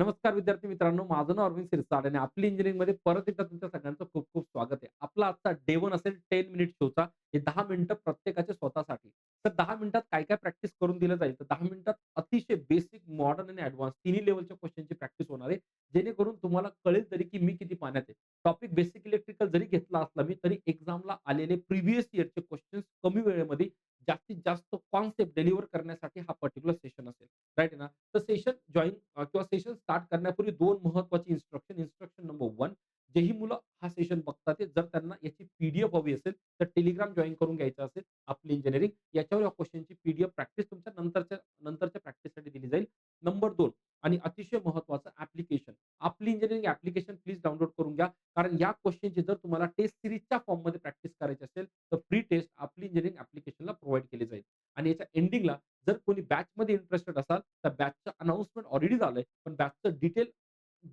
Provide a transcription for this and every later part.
नमस्कार विद्यार्थी मित्रांनो, माझं नाव अरविंद सिरसाट आणि आपली इंजिनिअरिंगमध्ये परत एकदा तुमच्या सगळ्यांचं खूप खूप स्वागत आहे. आपला आजचा डे 1 असेल 10 मिनिट शोचा. हे 10 मिनिटं प्रत्येकाचे स्वतःसाठी. तर 10 मिनिटात काय-काय प्रॅक्टिस करून दिलं जाईल, तर 10 मिनिटात अतिशय बेसिक, मॉडर्न आणि एडवान्स तिन्ही लेव्हलच्या क्वेशनची प्रॅक्टिस होणार आहे. जेणेकरून तुम्हाला कळेल तरी की मी किती पाण्यात आहे. टॉपिक बेसिक इलेक्ट्रिकल जरी घेतला असला मी, तरी एक्झामला आलेले प्रिव्हियस इयरचे क्वेशन्स कमी वेळेमध्ये जास्तीत जास्त कॉन्सेप्ट डिलिव्हर करण्यासाठी हा पर्टिक्युलर सेशन असेल. राइट आहे ना? तर सेशन जॉइन किंवा सेशन स्टार्ट करण्यापूर्वी 2 महत्त्वाची इन्स्ट्रक्शन. इन्स्ट्रक्शन नंबर 1, जेही मुलं हा सेशन बघतात आहे, जर त्यांना याची पी-डी-एफ हवी असेल, तर टेलिग्राम जॉइन करून घ्यायचं असेल, आपली इंजिनिअरिंग याच्यावर या क्वेशनची पी-डी-एफ प्रॅक्टिस तुमच्या नंतरच्या प्रॅक्टिससाठी दिली जाईल. नंबर 2 आणि अतिशय महत्त्वाचं ॲप्लिकेशन. आपली इंजिनिअरिंग ॲप्लिकेशन प्लीज डाउनलोड करून घ्या. कारण या क्वेशनची जर तुम्हाला टेस्ट सीरीजच्या फॉर्ममध्ये प्रॅक्टिस करायची असेल, तर फ्री टेस्ट आपली इंजिनिअरिंग ॲप्लिकेशनला प्रोव्हाईड केली जाईल. आणि याच्या एंडिंगला जर कोणी बॅचमध्ये इंटरेस्टेड असाल, तर बॅचचं अनाउन्समेंट ऑलरेडी झालंय. पण बॅचचं डिटेल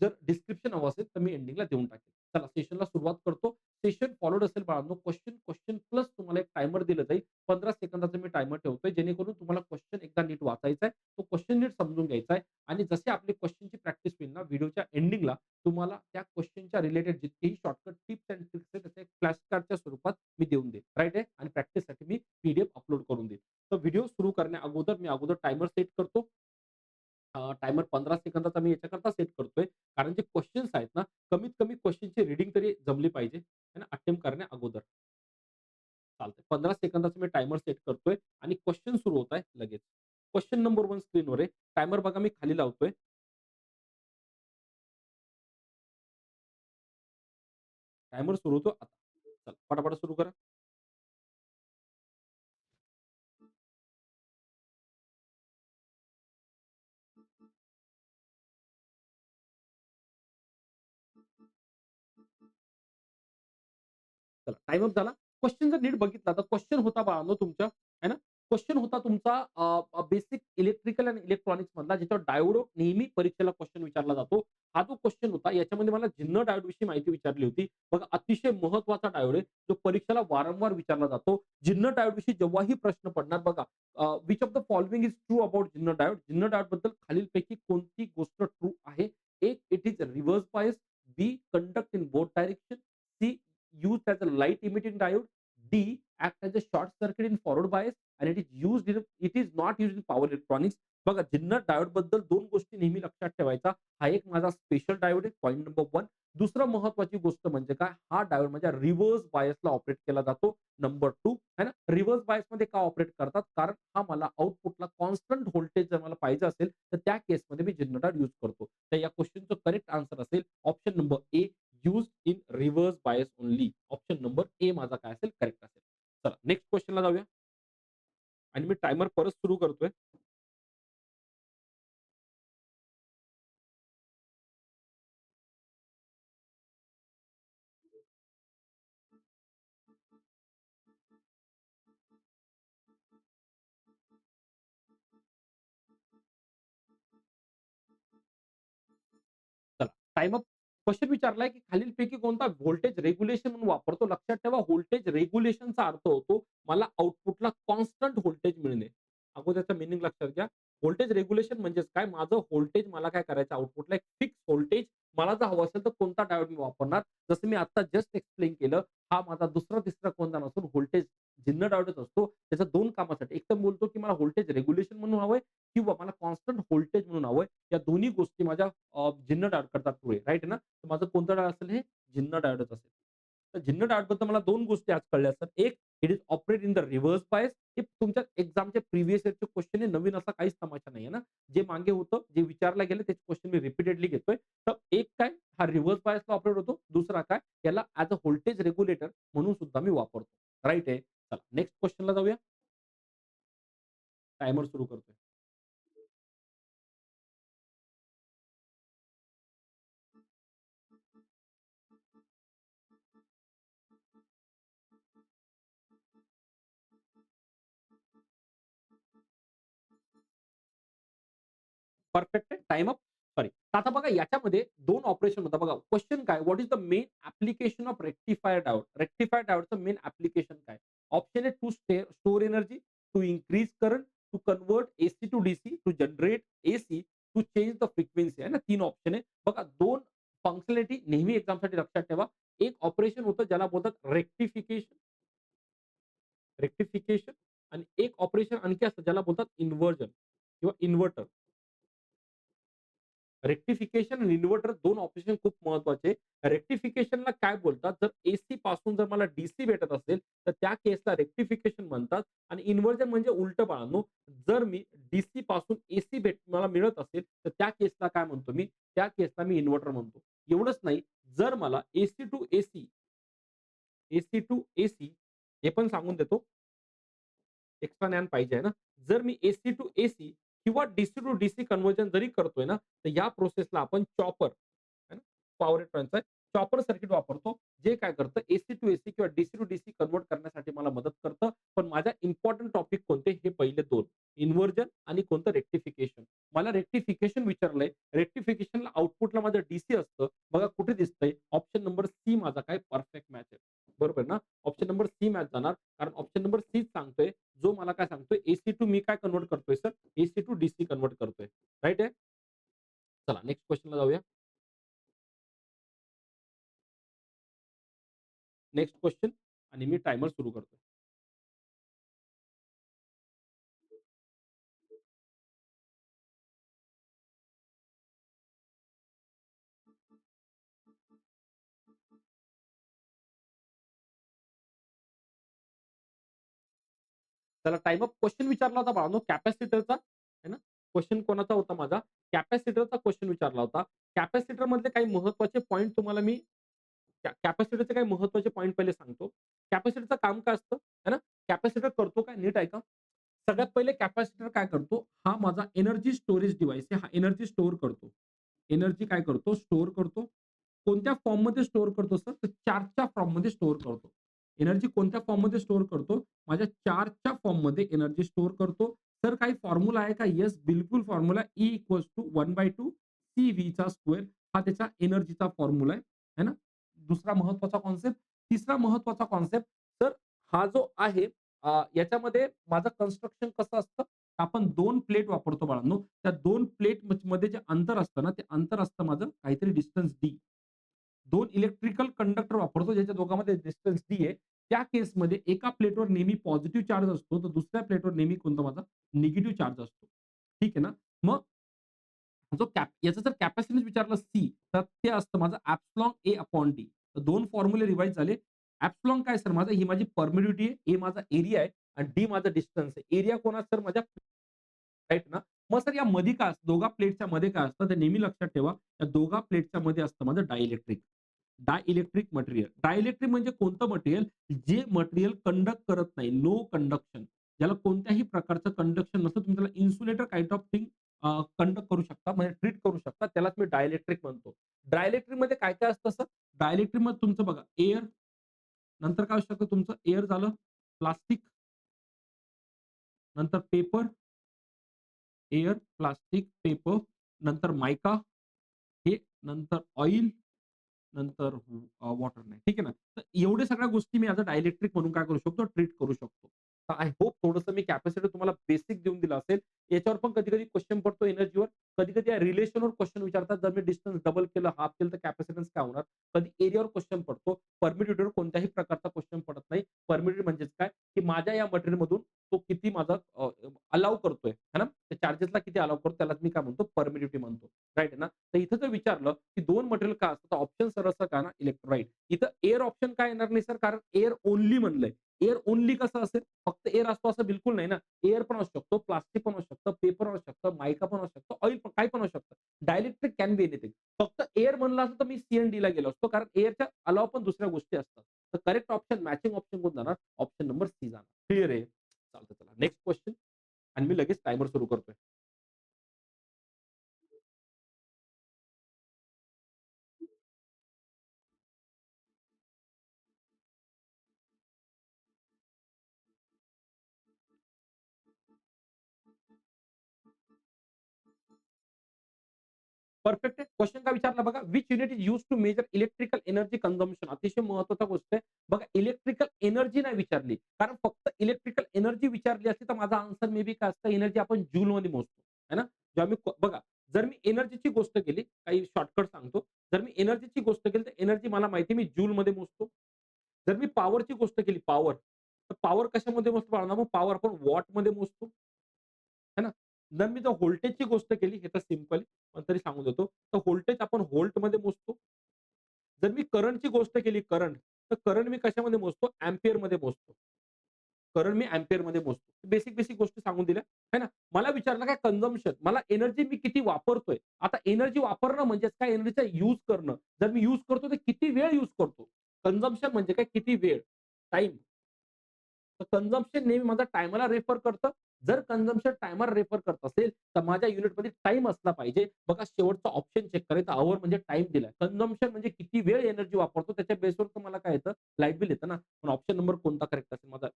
जर डिस्क्रिप्शन हवं असेल, तर मी एंडिंगला देऊन टाकेल. चला सेशनला सुरुवात करतो. सेशन फॉलोड असेल बाळांनो. क्वेशन प्लस तुम्हाला एक टायमर दिलं जाईल. 15 सेकंदाचा मी टायमर ठेवतोय, जेणेकरून तुम्हाला क्वेशन एकदा नीट वाचायचा आहे. तो क्वेशन नीट समजून घ्यायचा आहे आणि जसे आपली क्वेशनची प्रॅक्टिस होईल ना, व्हिडिओच्या एंडिंगला तुम्हाला त्या क्वेशनच्या रिलेटेड जितकेही शॉर्टकट टिप्स एंड ट्रिक्स आहेत, त्याचे फ्लॅश कार्डच्या स्वरूपात मी देऊन देईन. राइट आहे? आणि प्रॅक्टिससाठी मी पी अपलोड करून देईन. तर व्हिडिओ सुरू करण्या अगोदर मी टायमर सेट करतो. टायमर 15 सेकंदाचा मी याच्याकरता सेट करतोय, कारण जे क्वेशन्स आहेत ना, कमीत कमी क्वेशनची रीडिंग तरी जमली पाहिजे, है ना, अटेम्प्ट करण्या अगोदर. चालतंय. 15 सेकंदाचा मी टायमर सेट करतोय आणि क्वेशन सुरू होत आहे लगेच. क्वेशन नंबर 1 स्क्रीनवर आहे. टायमर बघा मी खाली लावतोय. टायमर सुरू होतो आता. चला पटापट सुरू करा. चला टाईम अप झाला. क्वेशन जर नीट बघितला तर क्वेशन होता बाळांनो तुमच्या, आहे ना? क्वेशन होता तुमचा बेसिक इलेक्ट्रिकल आणि इलेक्ट्रॉनिक्स मधला, ज्याच्यावर डायोड नेहमी परीक्षेला क्वेशन विचारला जातो. हा जो क्वेशन होता याच्यामध्ये मला झिन्नर डायोड विषयी माहिती विचारली होती. बघा अतिशय महत्त्वाचा डायोड आहे, जो परीक्षेला वारंवार विचारला जातो. झिन्नर डायोड विषयी जेव्हाही प्रश्न पडणार बघा, which of the following is true about zener diode? Zener diode बद्दल खालीलपैकी कोणती गोष्ट ट्रू आहे? एक, it is reverse bias. B, conduct in both direction. C, used as a light emitting diode. D, act as a short circuit in forward bias, and it is not used in power electronics. बघा जिन्नर diode बद्दल 2 गोष्टी नेहमी लक्षात ठेवायचा. हा एक माझा special diode आहे, पॉइंट नंबर 1. दुसरं महत्त्वाची गोष्ट म्हणजे काय, हा डायोड माझ्या रिव्हर्स बायसला ऑपरेट केला जातो. नंबर 2 आहे ना. रिव्हर्स बायसमध्ये का ऑपरेट करतात? कारण हा मला आउटपुटला कॉन्स्टंट व्होल्टेज जर मला पाहिजे असेल, तर त्या केसमध्ये मी जिन्नर डायोड यूज करतो. तर या क्वेशनचं करेक्ट आन्सर असेल option number A, used in reverse bias only. Option number A माझा काय असेल? करेक्ट असेल. चला नेक्स्ट क्वेशनला जाऊया आणि मी टायमर परत सुरू करतोय. चला टाईम अप. क्वेशन विचारलाय, की खालीलपैकी कोणता व्होल्टेज रेग्युलेशन म्हणून वापरतो? लक्षात ठेवा व्होल्टेज रेग्युलेशनचा अर्थ होतो मला आउटपुटला कॉन्स्टंट व्होल्टेज मिळणे. अगोदरचा मीनिंग लक्षात घ्या. व्होल्टेज रेग्युलेशन म्हणजेच काय? माझं व्होल्टेज मला काय करायचं आउटपुटला एक फिक्स व्होल्टेज मला जर हवं असेल तर कोणता डायोड मी वापरणार? जसं मी आता जस्ट एक्सप्लेन केलं, हा माझा दुसरा, तिसरा कोणता नसून व्होल्टेज जिन्नर डायोडच असतो. त्याच्या 2 कामासाठी. एक तर बोलतो, की मला व्होल्टेज रेग्युलेशन म्हणून हवंय किंवा मला कॉन्स्टंट व्होल्टेज म्हणून हवंय. या दोन्ही गोष्टी माझ्या जिन्नर डायोड करतात पुढे, राइट आहे ना? तर माझं कोणतं डायोड असेल हे? जिन्नर डायोडच असेल. तर जिन्नर डायोडबद्दल मला 2 गोष्टी आज कळल्या असतात. एक, it is operate in the reverse bias. हे तुमच्या एक्झामचे प्रिव्हियस इयरचे क्वेश्चन आहे. नवीन असा काहीच तमाशा नाहीये ना. जे मागे होतं, जे विचारलं गेलं त्याचे क्वेश्चन मी रिपीटेडली घेतोय. तर एक काय, हा रिव्हर्स बायसला ऑपरेट होतो. दुसरा काय, याला ॲज अ व्होल्टेज रेग्युलेटर म्हणून सुद्धा मी वापरतो. राइट आहे. चला नेक्स्ट क्वेशनला जाऊया. टायमर सुरू करतोय. परफेक्ट आहे. Time up. सॉरी. आता बघा याच्यामध्ये 2 ऑपरेशन होतात बघा. क्वेशन काय? What is the main application of rectifier diode? Rectifier डायोडचं मेन ॲप्लिकेशन काय? ऑप्शन आहे to store energy, to increase current, to convert AC to DC, to generate AC, to change the frequency आहे ना, 3 option आहे. बघा 2 functionality नेहमी एक्झामसाठी लक्षात ठेवा. एक ऑपरेशन होतं ज्याला बोलतात रेक्टिफिकेशन रेक्टिफिकेशन आणि एक ऑपरेशन आणखी असतं ज्याला बोलतात इन्व्हर्जन किंवा इन्व्हर्टर. रेक्टिफिकेशन आणि इन्व्हर्टर 2 ऑपरेशन खूप महत्त्वाचे. रेक्टिफिकेशनला काय बोलतात, जर एसी पासून जर मला डीसी भेटत असेल, तर त्या केसला रेक्टिफिकेशन म्हणतात आणि इन्व्हर्जन म्हणजे उलटं बाळांनो, जर मी डीसी पासून एसी मला मिळत असेल, तर त्या केसला काय म्हणतो मी, त्या केसला मी इन्व्हर्टर म्हणतो. एवढंच नाही, जर मला AC to AC, AC to AC हे पण सांगून देतो. एक्स्ट्रा ज्ञान पाहिजे आहे ना. जर मी एसी टू एसी किंवा डीसी टू डीसी कन्व्हर्जन जरी करतोय ना, तर या प्रोसेसला आपण चॉपर आहे ना, पॉवर इलेक्ट्रॉनिक्सचा चॉपर सर्किट वापरतो. जे काय करतं एसी टू एसी किंवा डीसी टू डीसी कन्व्हर्ट करण्यासाठी मला मदत करतं. पण माझ्या इम्पोर्टंट टॉपिक कोणते? हे पहिले 2 इन्व्हर्जन आणि कोणतं रेक्टिफिकेशन. मला रेक्टिफिकेशन विचारलंय. रेक्टिफिकेशनला आउटपुटला माझं डीसी असतं. बघा कुठे दिसतंय? ऑप्शन नंबर सी माझा काय परफेक्ट मॅच आहे. बरोबर ना? ऑप्शन नंबर सी मॅच जाणार. कारण ऑप्शन नंबर सी सांगतोय जो मला काय सांगतोय एसी टू मी काय कन्व्हर्ट करतोय sir? AC to DC convert करतोय. राइट आहे? चला नेक्स्ट क्वेशनला जाऊया. नेक्स्ट क्वेशन आणि मी टायमर सुरू करतोय. त्याला टाइम अप क्वेशन विचारला होता बाळांनो कॅपॅसिटरचा, आहे ना? क्वेशन कोणाचा होता माझा? कॅपॅसिटरचा क्वेशन विचारला होता. कॅपॅसिटर मधले काही महत्त्वाचे पॉइंट तुम्हाला मी कॅपॅसिटरचे काही महत्त्वाचे पॉइंट पहिले सांगतो. कॅपॅसिटरचं काम काय असतं? आहे ना? कॅपॅसिटर करतो काय? नीट ऐका. सगळ्यात पहिले कॅपॅसिटर काय करतो? हा माझा एनर्जी स्टोरेज डिव्हाइस आहे. हा एनर्जी स्टोअर करतो. एनर्जी काय करतो? स्टोअर करतो. कोणत्या फॉर्ममध्ये स्टोअर करतो सर? तर चार्जच्या फॉर्ममध्ये स्टोअर करतो. एनर्जी कोणत्या फॉर्ममध्ये स्टोअर करतो? माझ्या चार्जच्या फॉर्ममध्ये एनर्जी स्टोअर करतो. सर काही फॉर्म्युला आहे का? येस, बिलकुल formula E equals to 1/2 CV चा स्क्वेअर हा त्याचा एनर्जीचा फॉर्म्युला आहे. है ना? दुसरा महत्त्वाचा कन्सेप्ट. तिसरा महत्त्वाचा कन्सेप्ट सर हा जो आहे याच्यामध्ये माझं कन्स्ट्रक्शन कसं असतं? आपण 2 प्लेट वापरतो बाळांनो. त्या 2 प्लेट मध्ये जे अंतर असतं ना, ते अंतर असतं माझं काहीतरी डिस्टन्स D. 2 इलेक्ट्रिकल कंडक्टर वापरतो, ज्याच्या दोघांमध्ये डिस्टन्स D आहे. त्या केसमध्ये एका प्लेटवर नेहमी पॉझिटिव्ह चार्ज असतो, तर दुसऱ्या प्लेटवर नेहमी कोणता माझा निगेटिव्ह चार्ज असतो. ठीक आहे ना? मग जो याचं जर कॅपॅसिटन्स विचारलं C, तर ते असतं माझं एप्सिलॉन A अपॉन D. तर 2 फॉर्म्युले रिवाईज झाले. एप्सिलॉन काय सर माझं? ही माझी परमिटिव्हिटी आहे, A माझा एरिया आहे आणि D माझा डिस्टन्स आहे. एरिया कोणाचा सर माझ्या राइट ना? मग सर या मध्ये काय असतं? दोघा प्लेटच्या मध्ये काय असतं? ते नेहमी लक्षात ठेवा. या दोघा प्लेटच्या मध्ये असतं माझं डायइलेक्ट्रिक. Dielectric material. डायइलेक्ट्रिक म्हणजे कोणतं मटेरियल? जे मटेरियल कंडक्ट करत नाही. No conduction. ज्याला कोणत्याही प्रकारचं कंडक्शन नसतं. तुम्ही त्याला insulator kind of thing conduct करू शकता, म्हणजे ट्रीट करू शकता. त्यालाच मी डायइलेक्ट्रिक म्हणतो. डायइलेक्ट्रिकमध्ये काय-काय असतं सर? डायइलेक्ट्रिकमध्ये तुमचं बघा एअर, नंतर काय असू शकतं तुमचं एअर झालं, प्लास्टिक, नंतर पेपर, एअर, प्लास्टिक, पेपर, नंतर मायका, हे नंतर ऑइल, नंतर वॉटर नाही. ठीक आहे ना? तर एवढ्या सगळ्या गोष्टी मी ॲज अ डायइलेक्ट्रिक म्हणून काय करू शकतो? ट्रीट करू शकतो. तर आय होप थोडंसं मी कॅपॅसिटर तुम्हाला बेसिक देऊन दिलं असेल. याच्यावर पण कधी-कधी क्वेशन पडतो एनर्जीवर. कधी-कधी या रिलेशनवर क्वेशन विचारतात. जर मी डिस्टन्स डबल केलं, हाल्फ केलं तर कॅपॅसिटन्स काय होणार? कधी एरियावर क्वेशन पडतो. परमिटिव्हिटीवर कोणत्याही प्रकारचा क्वेशन पडत नाही. परमिटिव्हिटी म्हणजेच काय? की माझ्या या मटेरियलमधून तो किती माझा अलाऊ करतोय, है ना? त्या चार्जेसला किती अलाऊ करतो त्यालाच मी काय म्हणतो? परमिटिव्हिटी म्हणतो. राइट आहे ना? तर इथं जर विचारलं, की 2 मटेरियल का असतं? तर ऑप्शन सरळ काय ना इलेक्ट्रोलाइट. इथं एअर ऑप्शन का येणार नाही सर? कारण एअर ओन्ली म्हणलंय. एअर ओन्ली कसं असेल? फक्त एअर असतो असं बिलकुल नाही ना. एअर पण असू शकतो, प्लास्टिक पण असू शकतं, पेपर असू शकतं, मायका पण असू शकतं, ऑइल पण काही पण असू शकतं. Dielectric can be anything. फक्त एअर म्हणलं असतं तर मी सी एंड डीला गेलो असतो. कारण एअरच्या अलावा पण दुसऱ्या गोष्टी असतात. तर करेक्ट ऑप्शन मॅचिंग ऑप्शन कोण जाणार? ऑप्शन नंबर सी जाणार. क्लिअर आहे? चालतं चला. नेक्स्ट क्वेशन आणि मी लगेच टायमर सुरू करतोय. परफेक्ट आहे. क्वेशन काय विचारला बघा, which unit is used to measure electrical energy consumption. अतिशय महत्त्वाचा गोष्ट आहे. बघा इलेक्ट्रिकल एनर्जी नाही विचारली. कारण फक्त इलेक्ट्रिकल एनर्जी विचारली असती तर माझा आन्सर मे बी काय असतं एनर्जी आपण जूलमध्ये मोजतो. आहे ना? जेव्हा मी बघा जर मी एनर्जीची गोष्ट केली, काही शॉर्टकट सांगतो. जर मी एनर्जीची गोष्ट केली, तर एनर्जी मला माहिती आहे मी जूलमध्ये मोजतो. जर मी पॉवरची गोष्ट केली, पॉवर, तर पॉवर कशामध्ये मोजतो बाळांनो? मग पॉवर आपण वॉटमध्ये मोजतो. है ना? जर मी जर व्होल्टेजची गोष्ट केली, हे तर सिंपल पण तरी सांगून देतो. तर व्होल्टेज आपण व्होल्टमध्ये मोजतो. जर मी करंटची गोष्ट केली, करंट, तर करंट मी कशामध्ये मोजतो? अँपिअरमध्ये मोजतो. करंट मी अँपिअरमध्ये मोजतो. बेसिक गोष्टी सांगून दिल्या, है ना? मला विचारलं काय कन्झम्पशन, मला एनर्जी मी किती वापरतोय. आता एनर्जी वापरणं म्हणजेच काय एनर्जीचा यूज करणं. जर मी यूज करतो, तर किती वेळ यूज करतो. कन्झम्पशन म्हणजे काय किती वेळ, टाईम. तर कन्झम्पशन नेहमी माझा टायमाला रेफर करतं. जर कन्झम्पशन टायमाला रेफर करत असेल, तर माझ्या युनिटमध्ये टाईम असला पाहिजे. बघा शेवटचा ऑप्शन चेक करायचा. अवर म्हणजे टाईम दिलाय. कन्झम्पशन म्हणजे किती वेळ एनर्जी वापरतो त्याच्या बेसवर तुम्हाला काय येतं, लाईट बिल येतं ना. पण ऑप्शन नंबर कोणता करेक्ट असेल माझा?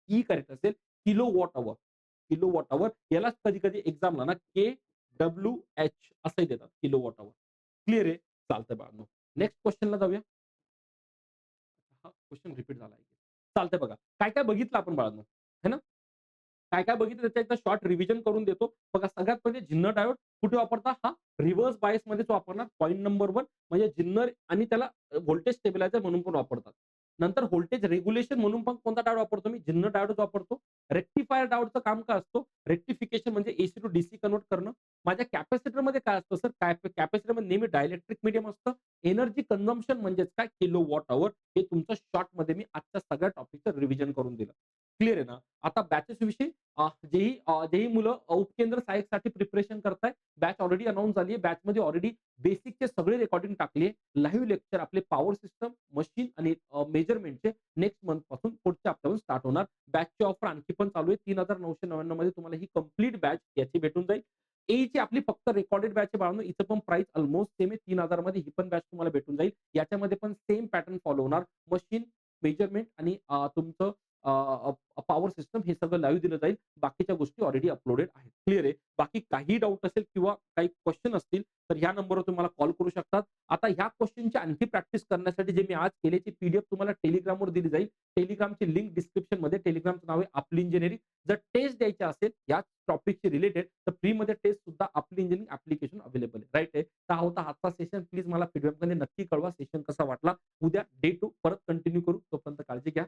ई करेक्ट असेल. Kilo watt our. Kilo watt our यालाच कधी-कधी एक्झामला ना के-डब्ल्यू-एच असंही देतात. Kilo watt our. क्लिअर आहे? चालतंय बाळांनो. नेक्स्ट क्वेशनला जाऊया. हा क्वेशन रिपीट झाला आहे. चालतंय बघा. काय-काय बघितलं आपण बाळांनो, है ना? काय-काय बघितलं त्याचं एकदा शॉर्ट रिव्हिजन करून देतो. बघा सगळ्यात पहिले झिन्नर डायोड कुठे वापरता? हा रिव्हर्स बायसमध्येच वापरणार. पॉइंट नंबर 1 म्हणजे झिन्नर आणि त्याला व्होल्टेज स्टेबलायझर म्हणून पण वापरतात. नंतर व्होल्टेज रेग्युलेशन म्हणून पण कोणता डायोड वापरतो मी? झिन्नर डायोडच वापरतो. रेक्टिफायर डायोडचं काम काय असतं? रेक्टिफिकेशन म्हणजे एसी टू डीसी कन्व्हर्ट करणं. माझ्या कॅपॅसिटरमध्ये काय असतं सर? कॅपॅसिटरमध्ये नेहमी डायलेक्ट्रिक मीडियम असतं. एनर्जी कन्झम्पशन म्हणजेच काय? Kilo watt our. हे तुमचं शॉर्टमध्ये मी आजच्या सगळ्या टॉपिकचं रिव्हिजन करून दिलं. क्लिअर आहे ना? आता बॅचेस विषयी जेही मुलं उपकेंद्र सहाय्यकसाठी प्रिपरेशन करताय, बॅच ऑलरेडी अनाउन्स झाली आहे. बॅचमध्ये ऑलरेडी बेसिकचे सगळे रेकॉर्डिंग टाकली आहे. लाईव्ह लेक्चर आपले पॉवर सिस्टम, मशीन आणि मेजरमेंटचे नेक्स्ट मंथपासून पुढच्या हप्त्यापासून स्टार्ट होणार. बॅचची ऑफर आणखी पण चालू आहे. 3,999 मध्ये तुम्हाला ही कंप्लीट बॅच याची भेटून जाईल. एईची आपली फक्त रेकॉर्डेड बॅच आहे बाळांनो. हिचं पण प्राइस अल्मोस्ट सेम आहे. 3,000 मध्ये ही पण बॅच तुम्हाला भेटून जाईल. याच्यामध्ये पण सेम पॅटर्न फॉलो होणार. मशीन, मेजरमेंट आणि तुमचं पॉवर सिस्टम हे सगळं लाईव्ह दिलं जाईल. बाकीच्या गोष्टी ऑलरेडी अपलोडेड आहेत. क्लिअर आहे. बाकी काही डाउट असेल किंवा काही क्वेशन असतील, तर ह्या नंबरवर तुम्हाला कॉल करू शकतात. आता ह्या क्वेशनची आणखी प्रॅक्टिस करण्यासाठी जे मी आज केल्याची पीडीएफ तुम्हाला Telegramवर दिली जाईल. Telegramची लिंक डिस्क्रिप्शनमध्ये. Telegramचं नाव आहे आपली इंजिनिअरिंग. जर टेस्ट द्यायची असेल याच टॉपिकशी रिलेटेड, तर फ्रीमध्ये टेस्ट सुद्धा आपली इंजिनिअरिंग ॲप्लिकेशन अवेलेबल आहे. राइट आहे. तर हा होता आजचा सेशन. प्लीज मला फीडबॅकमध्ये नक्की कळवा. सेशन कसा वाटला. उद्या डे 2 परत कंटिन्यू करू. तोपर्यंत काळजी घ्या.